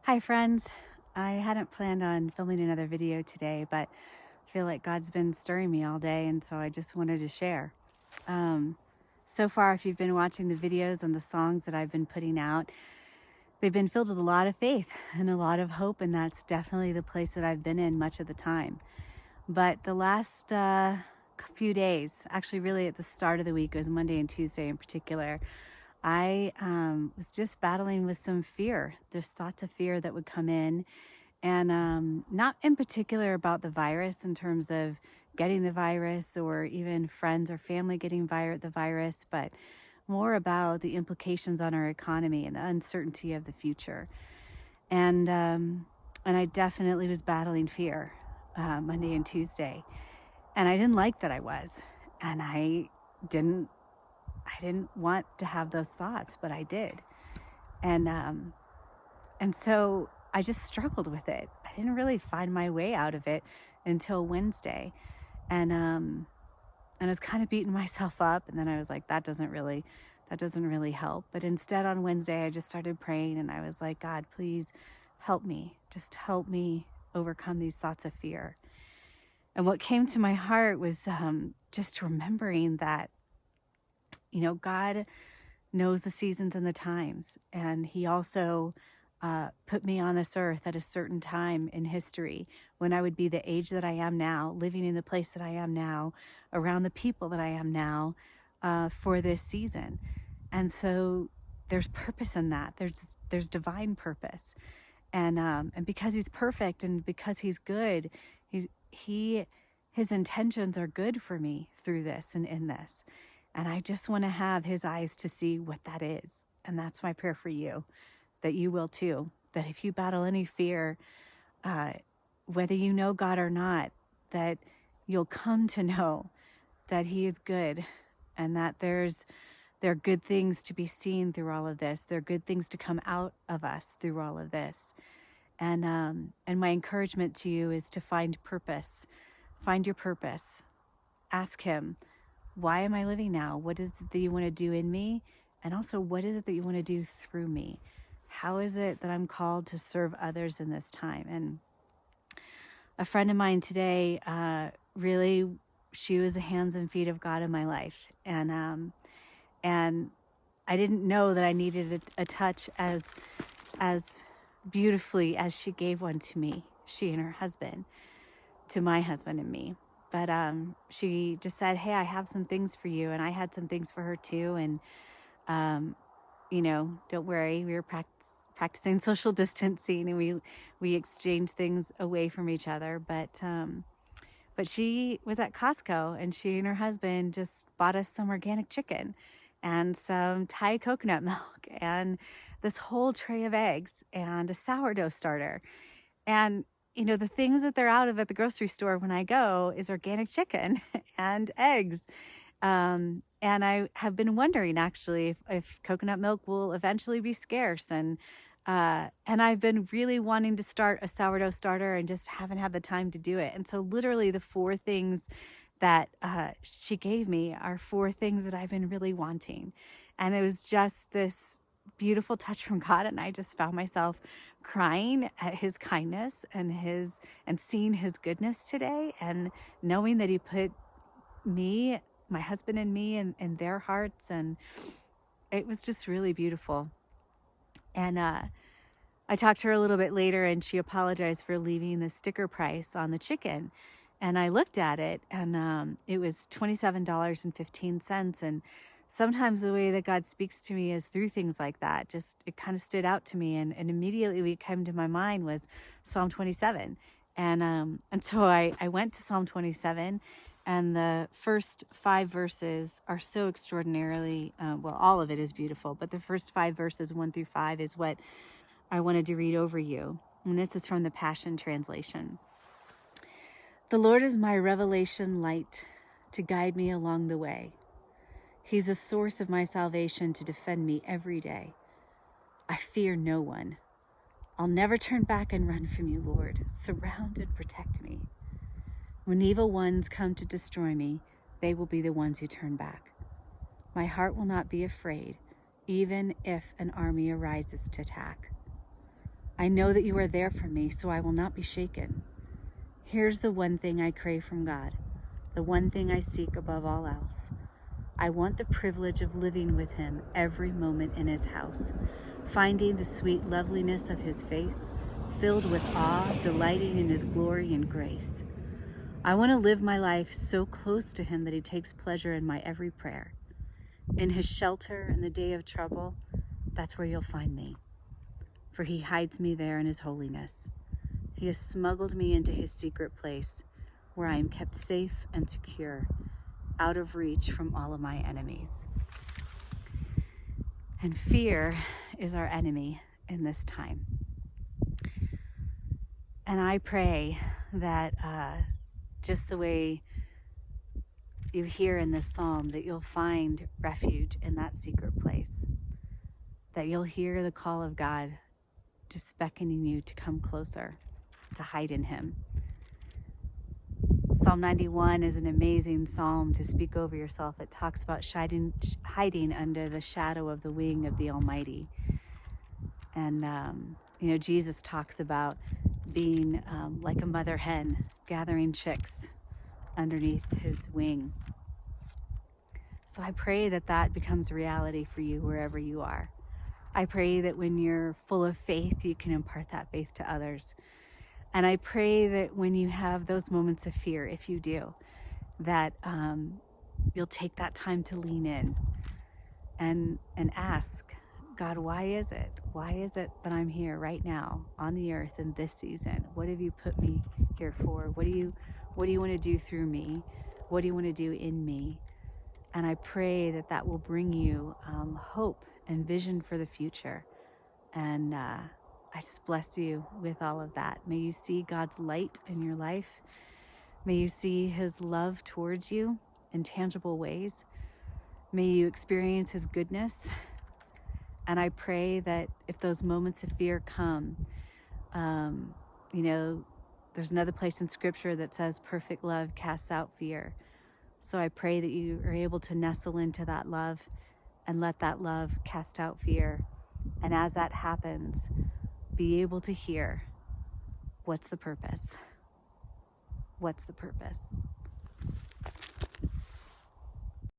Hi friends, I hadn't planned on filming another video today, but I feel like God's been stirring me all day, and so I just wanted to share. Um, so far, if you've been watching the videos and the songs that I've been putting out, they've been filled with a lot of faith and a lot of hope, and that's definitely the place that I've been in much of the time. But the last few days, actually really at the start of the week, it was Monday and Tuesday in particular, I was just battling with some fear. There's thoughts of fear that would come in, and not in particular about the virus in terms of getting the virus or even friends or family getting the virus, but more about the implications on our economy and the uncertainty of the future. And I definitely was battling fear Monday and Tuesday, and I didn't like that I was, and didn't I didn't want to have those thoughts, but I did. And so I just struggled with it. I didn't really find my way out of it until Wednesday. And I was kind of beating myself up, and then I was like, that doesn't really help. But instead on Wednesday I just started praying, and I was like, God, please help me. Just help me overcome these thoughts of fear. And what came to my heart was just remembering that God knows the seasons and the times. And he also put me on this earth at a certain time in history when I would be the age that I am now, living in the place that I am now, around the people that I am now, for this season. And so there's purpose in that. There's divine purpose. And because he's perfect and because he's good, his intentions are good for me through this and in this. And I just want to have his eyes to see what that is. And that's my prayer for you, that you will too. That if you battle any fear, whether you know God or not, that you'll come to know that he is good, and that there are good things to be seen through all of this. There are good things to come out of us through all of this. And my encouragement to you is to find purpose. Find your purpose. Ask him, why am I living now? What is it that you want to do in me? And also, what is it that you want to do through me? How is it that I'm called to serve others in this time? And a friend of mine today, really, she was the hands and feet of God in my life. And I didn't know that I needed a touch as beautifully as she gave one to me, she and her husband, to my husband and me. But she just said, hey, I have some things for you. And I had some things for her too. And, don't worry, we were practicing social distancing, and we exchanged things away from each other. But she was at Costco, and she and her husband just bought us some organic chicken and some Thai coconut milk and this whole tray of eggs and a sourdough starter. And the things that they're out of at the grocery store when I go is organic chicken and eggs. And I have been wondering, actually, if coconut milk will eventually be scarce. And I've been really wanting to start a sourdough starter and just haven't had the time to do it. And so literally the 4 things that she gave me are 4 things that I've been really wanting. And it was just this beautiful touch from God, and I just found myself crying at his kindness and seeing his goodness today, and knowing that he put me, my husband and me in their hearts. And it was just really beautiful. And I talked to her a little bit later, and she apologized for leaving the sticker price on the chicken. And I looked at it, and it was $27.15. And sometimes the way that God speaks to me is through things like that. Just, it kind of stood out to me. And immediately what came to my mind was Psalm 27. And so I went to Psalm 27, and the first 5 verses are so extraordinarily, all of it is beautiful, but the first 5 verses, 1 through 5, is what I wanted to read over you. And this is from the Passion Translation. The Lord is my revelation light to guide me along the way. He's a source of my salvation to defend me every day. I fear no one. I'll never turn back and run from you, Lord. Surround and protect me. When evil ones come to destroy me, they will be the ones who turn back. My heart will not be afraid, even if an army arises to attack. I know that you are there for me, so I will not be shaken. Here's the one thing I crave from God, the one thing I seek above all else. I want the privilege of living with him every moment in his house, finding the sweet loveliness of his face, filled with awe, delighting in his glory and grace. I want to live my life so close to him that he takes pleasure in my every prayer. In his shelter in the day of trouble, that's where you'll find me, for he hides me there in his holiness. He has smuggled me into his secret place, where I am kept safe and secure, out of reach from all of my enemies. And fear is our enemy in this time. And I pray that just the way you hear in this psalm, that you'll find refuge in that secret place, that you'll hear the call of God just beckoning you to come closer, to hide in him. Psalm 91 is an amazing psalm to speak over yourself. It talks about hiding under the shadow of the wing of the Almighty. And, Jesus talks about being like a mother hen gathering chicks underneath his wing. So I pray that that becomes reality for you wherever you are. I pray that when you're full of faith, you can impart that faith to others. And I pray that when you have those moments of fear, if you do, that you'll take that time to lean in and ask, God, why is it? Why is it that I'm here right now on the earth in this season? What have you put me here for? What do you want to do through me? What do you want to do in me? And I pray that that will bring you hope and vision for the future. And I just bless you with all of that. May you see God's light in your life. May you see his love towards you in tangible ways. May you experience his goodness. And I pray that if those moments of fear come, there's another place in scripture that says perfect love casts out fear. So I pray that you are able to nestle into that love and let that love cast out fear. And as that happens, be able to hear, what's the purpose? What's the purpose?